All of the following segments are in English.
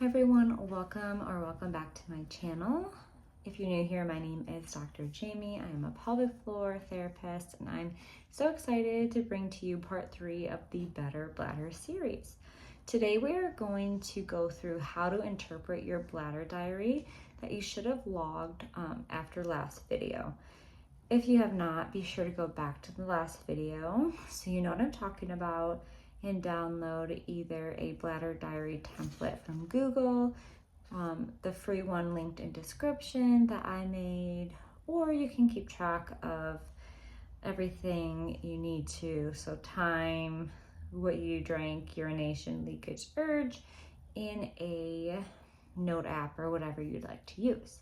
Hi everyone, welcome back to my channel. If you're new here, my name is Dr. Jamie. I am a pelvic floor therapist and I'm so excited to bring to you part 3 of the Better Bladder series. Today we are going to go through how to interpret your bladder diary that you should have logged after last video. If you have not, be sure to go back to the last video so you know what I'm talking about, and download either a bladder diary template from Google, the free one linked in description that I made, or you can keep track of everything you need to. So time, what you drank, urination, leakage, urge, in a note app or whatever you'd like to use.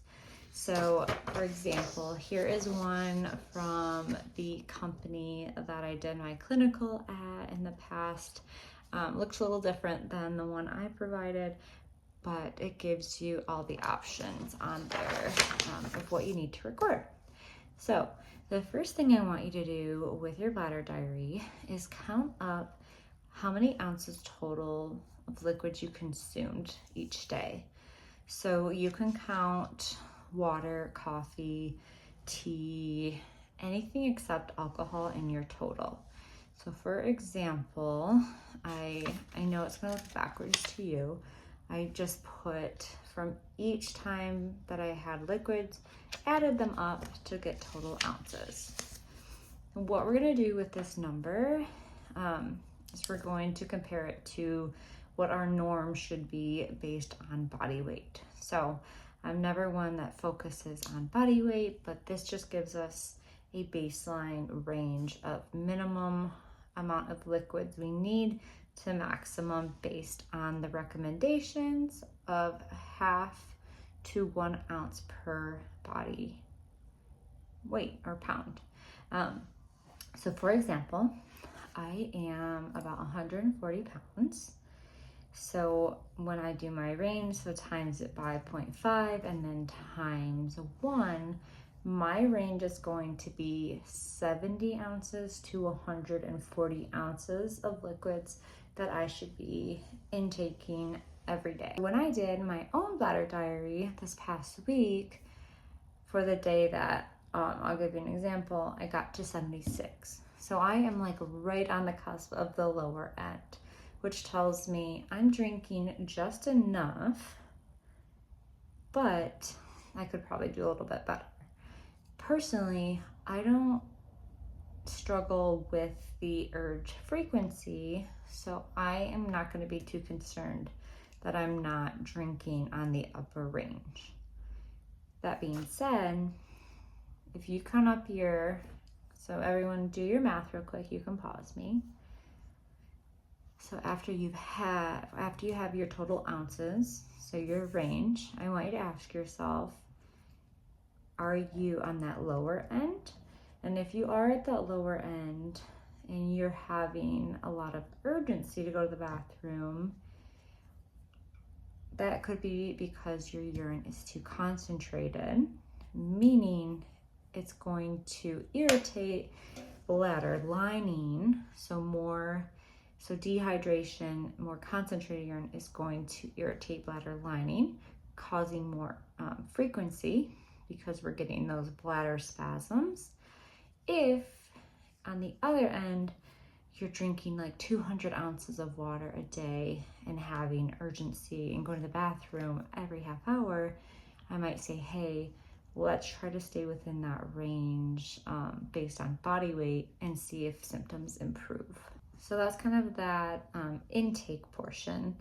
So for example, here is one from the company that I did my clinical at in the past. Looks a little different than the one I provided, but it gives you all the options on there of what you need to record. So the first thing I want you to do with your bladder diary is count up how many ounces total of liquids you consumed each day. So you can count water, coffee, tea, anything except alcohol in your total. So for example, I know it's gonna look backwards to you. I just put from each time that I had liquids, added them up to get total ounces. And what we're gonna do with this number is we're going to compare it to what our norm should be based on body weight. So I'm never one that focuses on body weight, but this just gives us a baseline range of minimum amount of liquids we need to maximum based on the recommendations of 1/2 to 1 ounce per body weight or pound. So for example, I am about 140 pounds. So when I do my range, so times it by 0.5 and then times 1, my range is going to be 70 ounces to 140 ounces of liquids that I should be intaking every day. When I did my own bladder diary this past week, for the day that, I'll give you an example, I got to 76. So I am like right on the cusp of the lower end, which tells me I'm drinking just enough, but I could probably do a little bit better. Personally, I don't struggle with the urge frequency, so I am not going to be too concerned that I'm not drinking on the upper range. That being said, if you count up so everyone do your math real quick, you can pause me. So after you have your total ounces, so your range, I want you to ask yourself, are you on that lower end? And if you are at that lower end and you're having a lot of urgency to go to the bathroom, that could be because your urine is too concentrated, meaning it's going to irritate bladder lining, so dehydration, more concentrated urine is going to irritate bladder lining, causing more frequency because we're getting those bladder spasms. If on the other end, you're drinking like 200 ounces of water a day and having urgency and going to the bathroom every half hour, I might say, hey, let's try to stay within that range based on body weight and see if symptoms improve. So that's kind of that intake portion.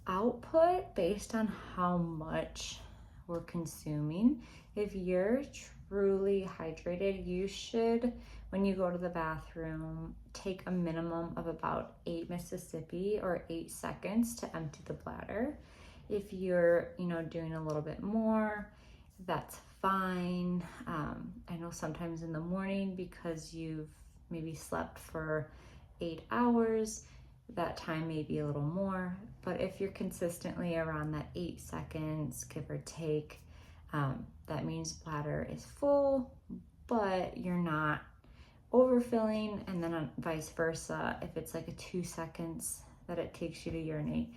Output based on how much we're consuming. If you're truly hydrated, you should, when you go to the bathroom, take a minimum of about 8 Mississippi or 8 seconds to empty the bladder. If you're, doing a little bit more, that's fine. I know sometimes in the morning, because you've maybe slept for 8 hours, that time may be a little more, but if you're consistently around that 8 seconds, give or take, that means bladder is full, but you're not overfilling. And then vice versa, if it's like a 2 seconds that it takes you to urinate,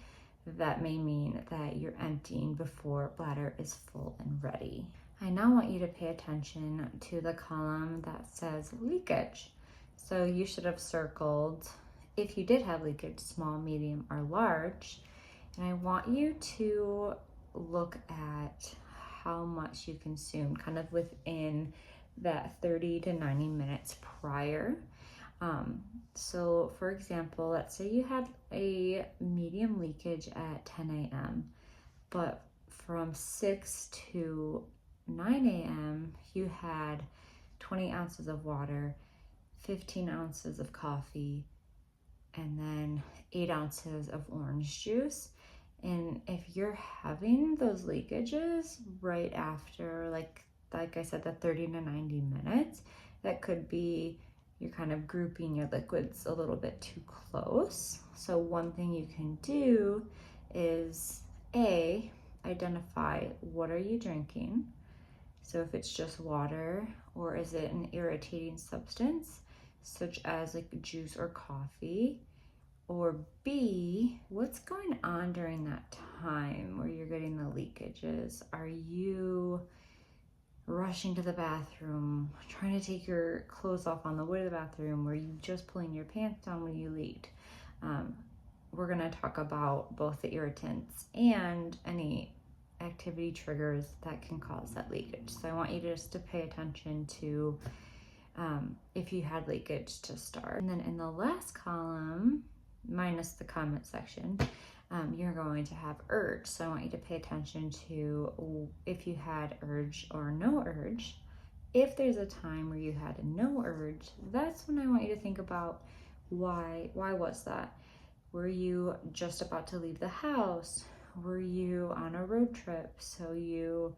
that may mean that you're emptying before bladder is full and ready. I now want you to pay attention to the column that says leakage. So you should have circled, if you did have leakage, small, medium, or large. And I want you to look at how much you consumed kind of within that 30 to 90 minutes prior. So for example, let's say you had a medium leakage at 10 a.m., but from 6 to 9 a.m., you had 20 ounces of water, 15 ounces of coffee, and then 8 ounces of orange juice. And if you're having those leakages right after, like I said, the 30 to 90 minutes, that could be you're kind of grouping your liquids a little bit too close. So one thing you can do is identify what are you drinking. So if it's just water, or is it an irritating substance such as like juice or coffee? Or B, what's going on during that time where you're getting the leakages? Are you rushing to the bathroom, trying to take your clothes off on the way to the bathroom? Were you just pulling your pants down when you leaked? We're gonna talk about both the irritants and any activity triggers that can cause that leakage. So I want you just to pay attention to if you had leakage to start. And then in the last column, minus the comment section, you're going to have urge. So I want you to pay attention to if you had urge or no urge. If there's a time where you had a no urge, that's when I want you to think about why was that? Were you just about to leave the house? Were you on a road trip, so you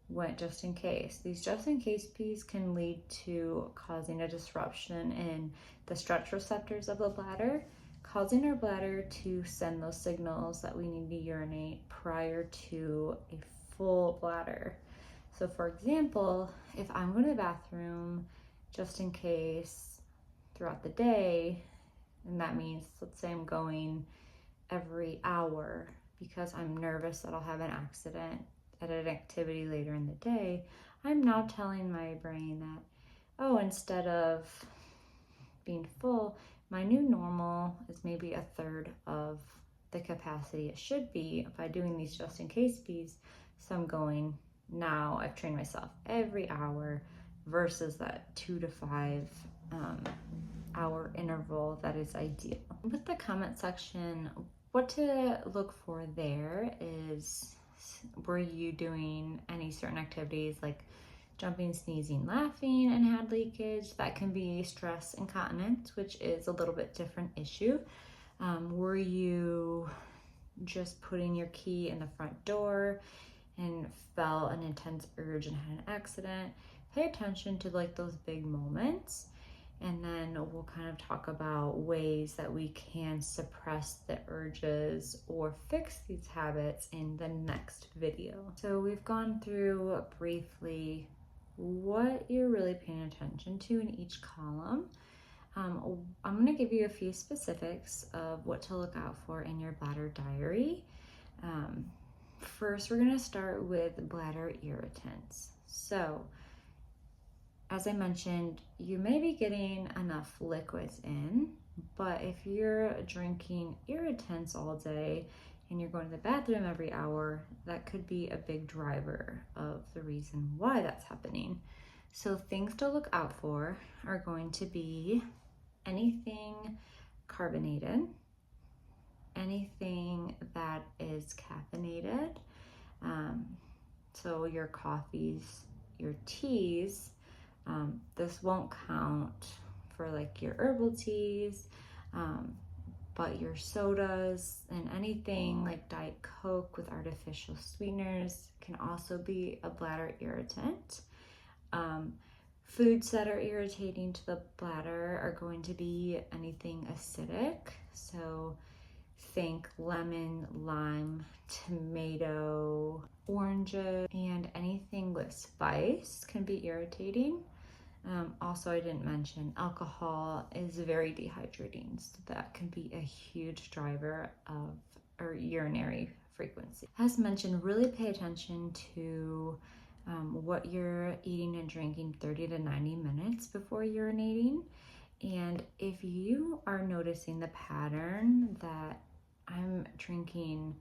went just in case? These just in case peas can lead to causing a disruption in the stretch receptors of the bladder, causing our bladder to send those signals that we need to urinate prior to a full bladder. So for example, if I'm going to the bathroom just in case throughout the day, and that means, let's say I'm going every hour because I'm nervous that I'll have an accident at an activity later in the day, I'm now telling my brain that, oh, instead of being full, my new normal is maybe a third of the capacity it should be by doing these just in case peas. So I'm going, now I've trained myself every hour versus that 2 to 5 hour interval that is ideal. With the comment section, what to look for there is, were you doing any certain activities like jumping, sneezing, laughing, and had leakage? That can be stress incontinence, which is a little bit different issue. Were you just putting your key in the front door and felt an intense urge and had an accident? Pay attention to like those big moments, and then we'll kind of talk about ways that we can suppress the urges or fix these habits in the next video. So we've gone through briefly what you're really paying attention to in each column. I'm going to give you a few specifics of what to look out for in your bladder diary. First, we're going to start with bladder irritants. So as I mentioned, you may be getting enough liquids in, but if you're drinking irritants all day and you're going to the bathroom every hour, that could be a big driver of the reason why that's happening. So things to look out for are going to be anything carbonated, anything that is caffeinated, so your coffees, your teas. This won't count for like your herbal teas, but your sodas and anything like Diet Coke with artificial sweeteners can also be a bladder irritant. Foods that are irritating to the bladder are going to be anything acidic. So think lemon, lime, tomato, oranges, and anything with spice can be irritating. Also, I didn't mention alcohol is very dehydrating, so that can be a huge driver of or urinary frequency. As mentioned, really pay attention to what you're eating and drinking 30 to 90 minutes before urinating. And if you are noticing the pattern that I'm drinking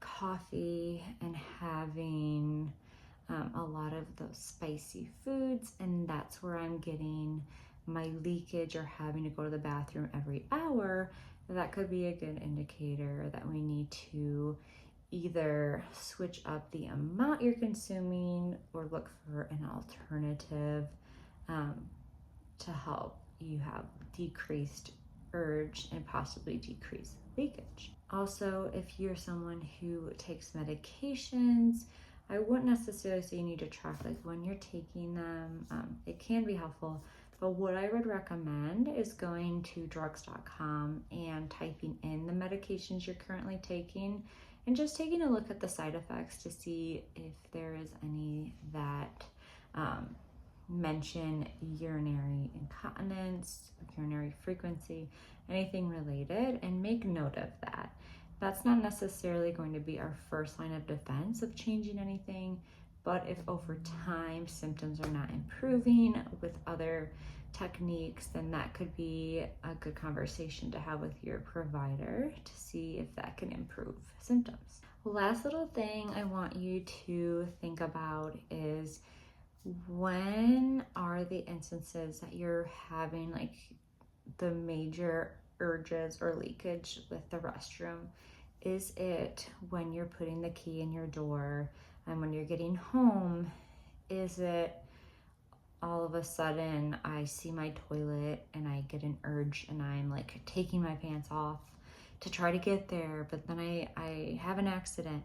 coffee and having a lot of those spicy foods, and that's where I'm getting my leakage or having to go to the bathroom every hour, that could be a good indicator that we need to either switch up the amount you're consuming or look for an alternative to help you have decreased urge and possibly decreased leakage. Also, if you're someone who takes medications, I wouldn't necessarily say you need to track like when you're taking them. It can be helpful, but what I would recommend is going to drugs.com and typing in the medications you're currently taking and just taking a look at the side effects to see if there is any that mention urinary incontinence, urinary frequency, anything related, and make note of that. That's not necessarily going to be our first line of defense of changing anything, but if over time symptoms are not improving with other techniques, then that could be a good conversation to have with your provider to see if that can improve symptoms. Last little thing I want you to think about is, when are the instances that you're having like the major urges or leakage with the restroom? Is it when you're putting the key in your door and when you're getting home? Is it all of a sudden I see my toilet and I get an urge and I'm like taking my pants off to try to get there, but then I have an accident?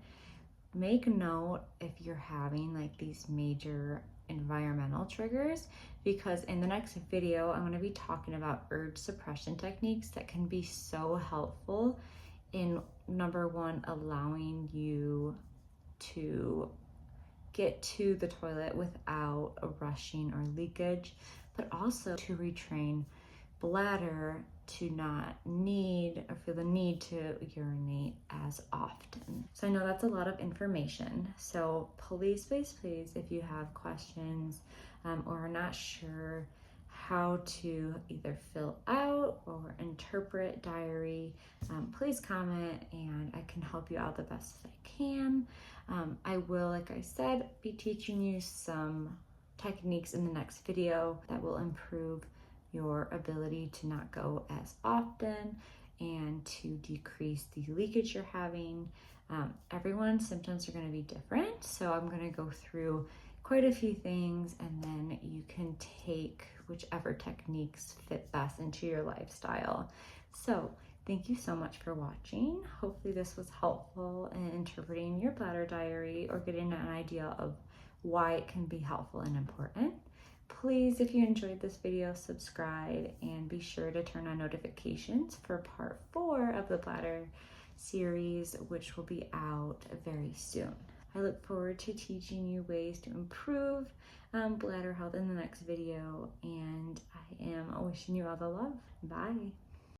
Make note if you're having like these major environmental triggers, because in the next video I'm going to be talking about urge suppression techniques that can be so helpful in, number one, allowing you to get to the toilet without a rushing or leakage, but also to retrain bladder to not need or feel the need to urinate as often. So I know that's a lot of information. So please, if you have questions or are not sure how to either fill out or interpret diary, please comment and I can help you out the best I can. I will, like I said, be teaching you some techniques in the next video that will improve your ability to not go as often and to decrease the leakage you're having. Everyone's symptoms are going to be different, so I'm going to go through quite a few things and then you can take whichever techniques fit best into your lifestyle. So thank you so much for watching. Hopefully this was helpful in interpreting your bladder diary or getting an idea of why it can be helpful and important. Please, if you enjoyed this video, subscribe and be sure to turn on notifications for part 4 of the bladder series, which will be out very soon. I look forward to teaching you ways to improve bladder health in the next video, and I am wishing you all the love. Bye.